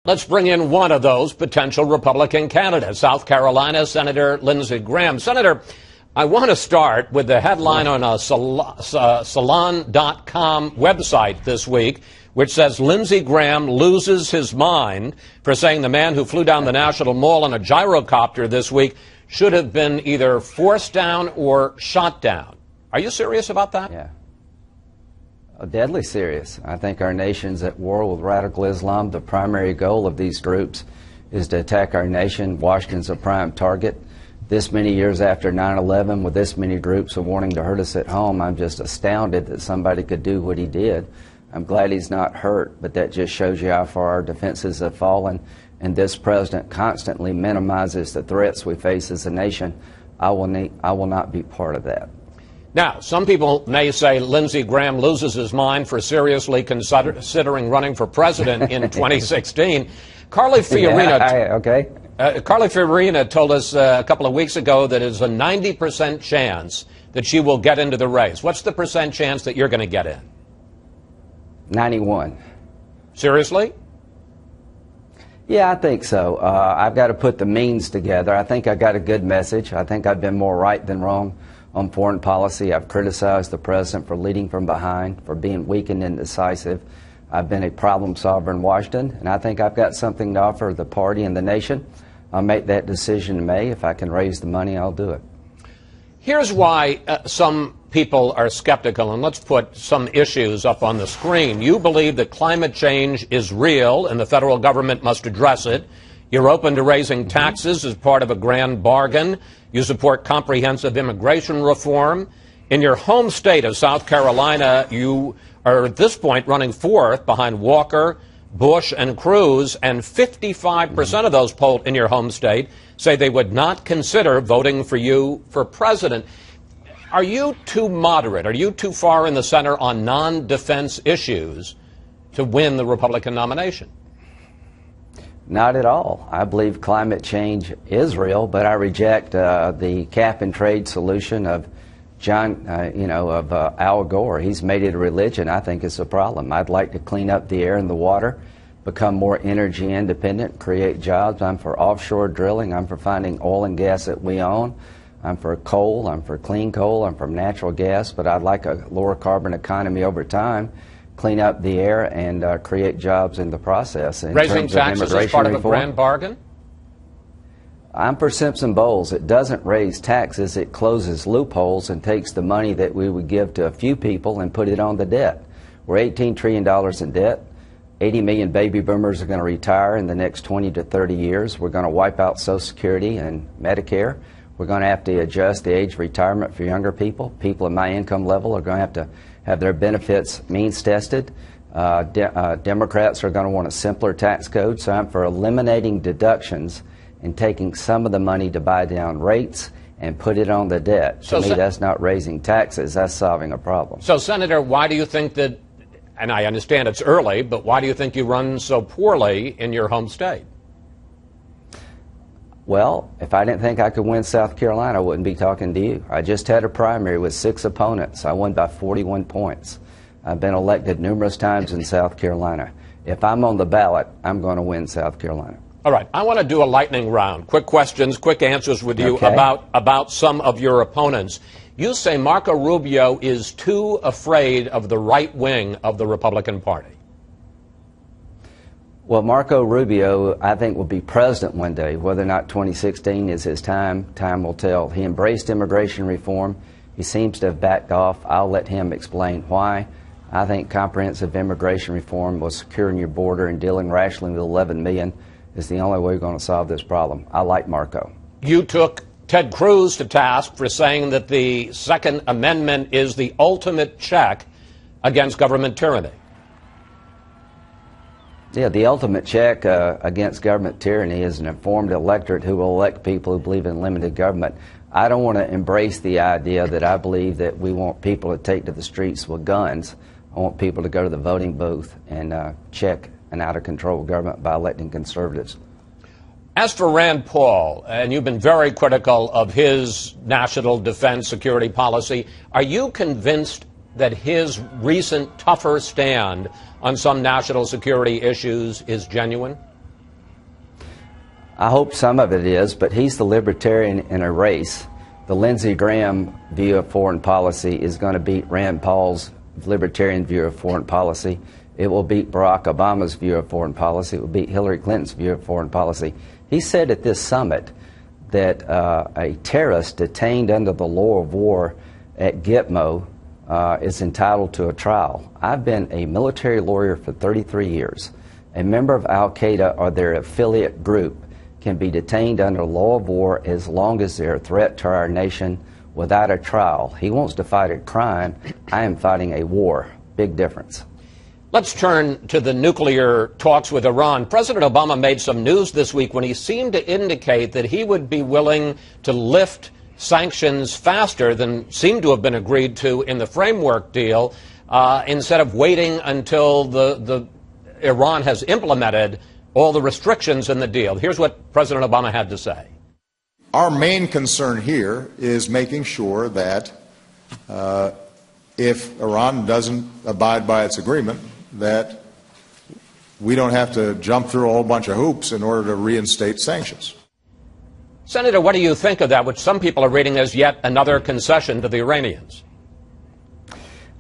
Let's bring in one of those potential Republican candidates, South Carolina Senator Lindsey Graham. Senator, I want to start with the headline on a Salon.com website this week, which says Lindsey Graham loses his mind for saying the man who flew down the National Mall in a gyrocopter this week should have been either forced down or shot down. Are you serious about that? Yeah. Deadly serious. I think our nation's at war with radical Islam. The primary goal of these groups is to attack our nation. Washington's a prime target. This many years after 9/11, with this many groups wanting to hurt us at home, I'm just astounded that somebody could do what he did. I'm glad he's not hurt, but that just shows you how far our defenses have fallen. And this president constantly minimizes the threats we face as a nation. I will not be part of that. Now, some people may say Lindsey Graham loses his mind for seriously considering running for president in 2016. Carly Fiorina, Carly Fiorina told us a couple of weeks ago that it's a 90% chance that she will get into the race. What's the percent chance that you're going to get in? 91. Seriously? Yeah, I think so. I've got to put the means together. I think I got a good message. I think I've been more right than wrong on foreign policy. I've criticized the president for leading from behind, for being weak and indecisive. I've been a problem solver in Washington, and I think I've got something to offer the party and the nation. I'll make that decision in May. If I can raise the money, I'll do it. Here's why some people are skeptical, and let's put some issues up on the screen. You believe that climate change is real and the federal government must address it. You're open to raising taxes as part of a grand bargain. You support comprehensive immigration reform. In your home state of South Carolina, you are at this point running fourth behind Walker, Bush, and Cruz, and 55% of those polled in your home state say they would not consider voting for you for president. Are you too moderate? Are you too far in the center on non-defense issues to win the Republican nomination? Not at all. I believe climate change is real, but I reject the cap and trade solution of Al Gore. He's made it a religion. I think it's a problem. I'd like to clean up the air and the water, become more energy independent, create jobs. I'm for offshore drilling. I'm for finding oil and gas that we own. I'm for coal. I'm for clean coal. I'm for natural gas, but I'd like a lower carbon economy over time, clean up the air, and create jobs in the process. Raising taxes as part of a grand bargain? I'm for Simpson-Bowles. It doesn't raise taxes. It closes loopholes and takes the money that we would give to a few people and put it on the debt. We're $18 trillion in debt. 80 million baby boomers are going to retire in the next 20 to 30 years. We're going to wipe out Social Security and Medicare. We're going to have to adjust the age of retirement for younger people. People at my income level are going to have their benefits means tested. Democrats are going to want a simpler tax code, so I'm for eliminating deductions and taking some of the money to buy down rates and put it on the debt. To me, that's not raising taxes, that's solving a problem. So, Senator, why do you think that, and I understand it's early, but why do you think you run so poorly in your home state? Well, if I didn't think I could win South Carolina, I wouldn't be talking to you. I just had a primary with 6 opponents. I won by 41 points. I've been elected numerous times in South Carolina. If I'm on the ballot, I'm going to win South Carolina. All right. I want to do a lightning round. Quick questions, quick answers with you about some of your opponents. You say Marco Rubio is too afraid of the right wing of the Republican Party. Well, Marco Rubio, I think, will be president one day. Whether or not 2016 is his time will tell. He embraced immigration reform. He seems to have backed off. I'll let him explain why. I think comprehensive immigration reform was securing your border and dealing rationally with 11 million is the only way we're going to solve this problem. I like Marco. You took Ted Cruz to task for saying that the Second Amendment is the ultimate check against government tyranny. Yeah, the ultimate check against government tyranny is an informed electorate who will elect people who believe in limited government. I don't want to embrace the idea that I believe that we want people to take to the streets with guns. I want people to go to the voting booth and check an out-of-control government by electing conservatives. As for Rand Paul, and you've been very critical of his national defense security policy, are you convinced that his recent tougher stand on some national security issues is genuine? I hope some of it is, but he's the libertarian in a race. The Lindsey Graham view of foreign policy is going to beat Rand Paul's libertarian view of foreign policy. It will beat Barack Obama's view of foreign policy. It will beat Hillary Clinton's view of foreign policy. He said at this summit that a terrorist detained under the law of war at Gitmo is entitled to a trial. I've been a military lawyer for 33 years. A member of Al-Qaeda or their affiliate group can be detained under law of war as long as they're a threat to our nation without a trial. He wants to fight a crime. I am fighting a war. Big difference. Let's turn to the nuclear talks with Iran. President Obama made some news this week when he seemed to indicate that he would be willing to lift sanctions faster than seemed to have been agreed to in the framework deal, instead of waiting until the Iran has implemented all the restrictions in the deal. Here's what President Obama had to say. Our main concern here is making sure that if Iran doesn't abide by its agreement, that we don't have to jump through a whole bunch of hoops in order to reinstate sanctions. Senator, what do you think of that, which some people are reading as yet another concession to the Iranians?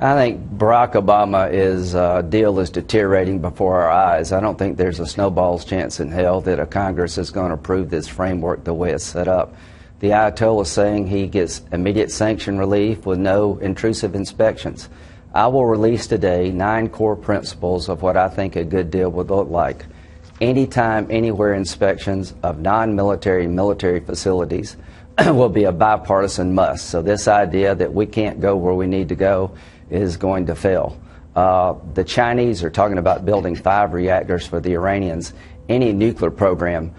I think Barack Obama's deal is deteriorating before our eyes. I don't think there's a snowball's chance in hell that a Congress is going to approve this framework the way it's set up. The Ayatollah is saying he gets immediate sanction relief with no intrusive inspections. I will release today 9 core principles of what I think a good deal would look like. Anytime, anywhere inspections of non-military and military facilities will be a bipartisan must. So this idea that we can't go where we need to go is going to fail. The Chinese are talking about building 5 reactors for the Iranians. Any nuclear program,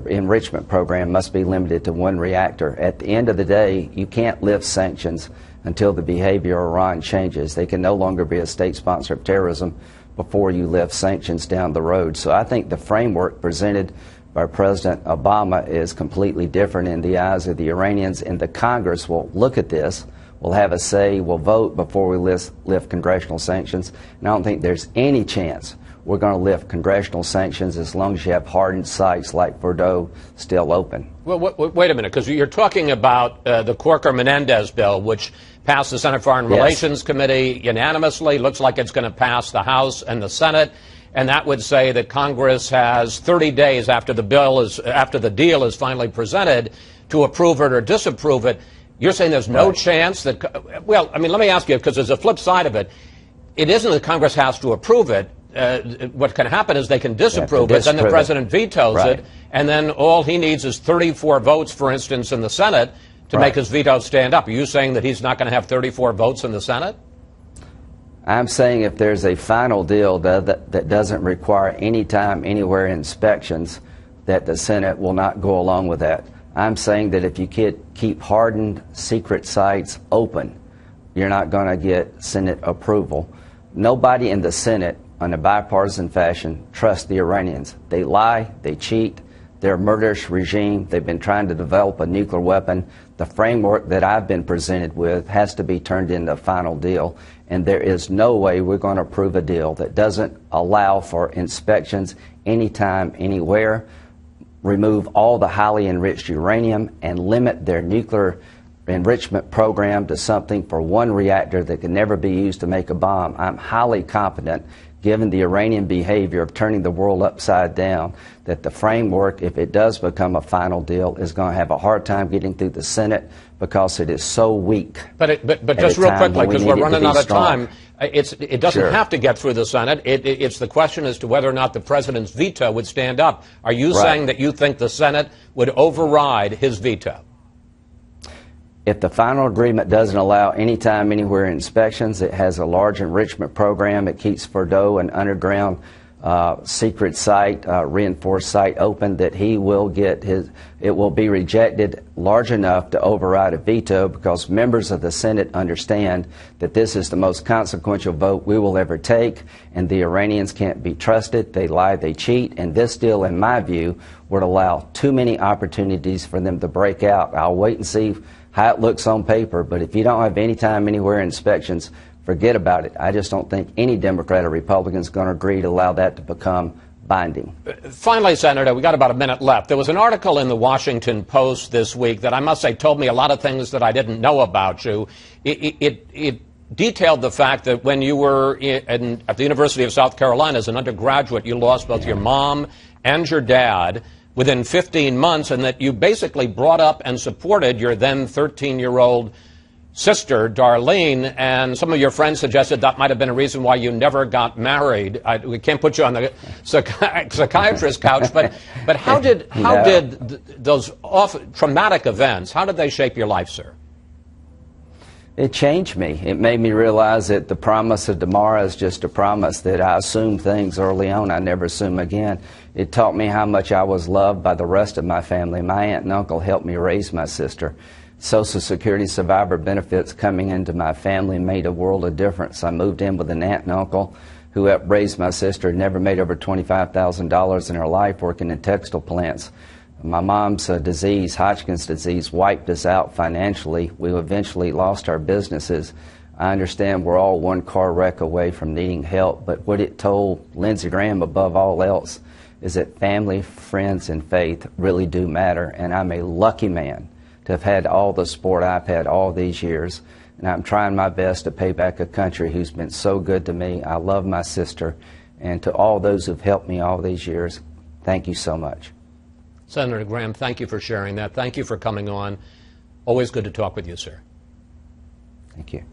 enrichment program, must be limited to 1 reactor. At the end of the day, you can't lift sanctions until the behavior of Iran changes. They can no longer be a state sponsor of terrorism before you lift sanctions down the road. So I think the framework presented by President Obama is completely different in the eyes of the Iranians, and the Congress will look at this, will have a say, will vote before we lift congressional sanctions. And I don't think there's any chance we're going to lift congressional sanctions as long as you have hardened sites like Fordow still open. Well, wait a minute, because you're talking about the Corker-Menendez bill, which passed the Senate Foreign Relations Committee unanimously. Looks like it's going to pass the House and the Senate. And that would say that Congress has 30 days after the deal is finally presented to approve it or disapprove it. You're saying there's no chance that, well, I mean, let me ask you, because there's a flip side of it. It isn't that Congress has to approve it. What can happen is they can disapprove it, then the president vetoes it, and then all he needs is 34 votes, for instance, in the Senate to make his veto stand up. Are you saying that he's not going to have 34 votes in the Senate? I'm saying if there's a final deal that doesn't require anytime, anywhere inspections, that the Senate will not go along with that. I'm saying that if you keep hardened secret sites open, you're not going to get Senate approval. Nobody in the Senate, in a bipartisan fashion, trusts the Iranians. They lie, they cheat, they're a murderous regime. They've been trying to develop a nuclear weapon. The framework that I've been presented with has to be turned into a final deal, and there is no way we're going to approve a deal that doesn't allow for inspections anytime, anywhere, remove all the highly enriched uranium, and limit their nuclear enrichment program to something for 1 reactor that can never be used to make a bomb. I'm highly confident, given the Iranian behavior of turning the world upside down, that the framework, if it does become a final deal, is going to have a hard time getting through the Senate because it is so weak. But just real quickly, because we're running out of time, it doesn't have to get through the Senate. It's the question as to whether or not the president's veto would stand up. Are you saying that you think the Senate would override his veto? If the final agreement doesn't allow anytime, anywhere inspections, it has a large enrichment program. It keeps Fordow an underground secret site, reinforced site open, that he will get it will be rejected large enough to override a veto, because members of the Senate understand that this is the most consequential vote we will ever take, and the Iranians can't be trusted. They lie, they cheat, and this deal, in my view, would allow too many opportunities for them to break out. I'll wait and see how it looks on paper, but if you don't have anytime, anywhere inspections, forget about it. I just don't think any Democrat or Republican is going to agree to allow that to become binding. Finally, Senator, we got about a minute left. There was an article in the Washington Post this week that I must say told me a lot of things that I didn't know about you. It detailed the fact that when you were at the University of South Carolina as an undergraduate, you lost both your mom and your dad within 15 months, and that you basically brought up and supported your then 13-year-old sister, Darlene, and some of your friends suggested that might have been a reason why you never got married. We can't put you on the psychiatrist couch, but how did those traumatic events, how did they shape your life, sir? It changed me. It made me realize that the promise of tomorrow is just a promise, that I assumed things early on I never assume again. It taught me how much I was loved by the rest of my family. My aunt and uncle helped me raise my sister. Social Security survivor benefits coming into my family made a world of difference. I moved in with an aunt and uncle who helped raise my sister, never made over $25,000 in her life working in textile plants. My mom's disease, Hodgkin's disease, wiped us out financially. We eventually lost our businesses. I understand we're all one car wreck away from needing help, but what it told Lindsey Graham above all else is that family, friends, and faith really do matter, and I'm a lucky man to have had all the support I've had all these years, and I'm trying my best to pay back a country who's been so good to me. I love my sister, and to all those who've helped me all these years, thank you so much. Senator Graham, thank you for sharing that. Thank you for coming on. Always good to talk with you, sir. Thank you.